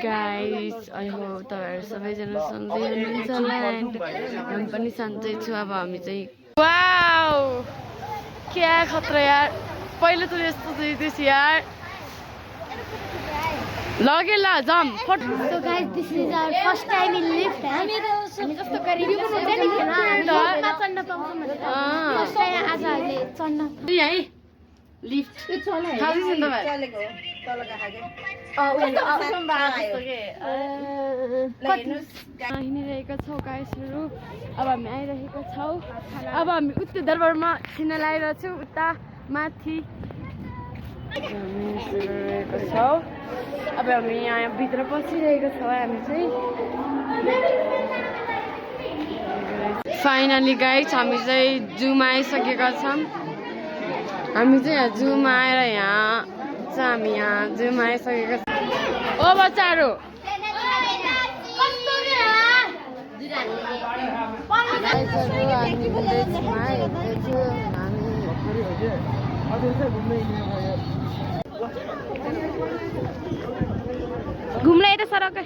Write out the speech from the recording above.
Guys I hope तपाईहरु सबैजना सन्चै हुनुहुन्छ होला एन्ड हामी पनि सन्चै छु अब हामी चाहिँ वाउ क्या खतरा यार पहिलो त यस्तो देख्दैछु यार लगे ला जम So guys, this is our first time in lift. हामी जस्तो गरियो चढ्न पाउँछौँ भनेर फर्स्ट टाइम आज हामीले चढ्न यही लिफ्ट थाहा छ नि तपाईँ चलेको तलका खागे हिँडिरहेका छौँ गाइसहरू अब हामी आइरहेका छौँ अब हामी उता दरबारमा छिर्न लागिरहेको छौँ उता माथि हामी गरिरहेका छौँ अब हामी यहाँ भित्र पसिरहेका छौँ हामी चाहिँ फाइनली गाइस हामी चाहिँ जूमा आइसकेका छौँ हामी चाहिँ यहाँ जूमा आएर यहाँ चाहिँ हामी यहाँ जूमा आइसकेका छौँ ओ बच्चाहरू घुम्ला यता सडक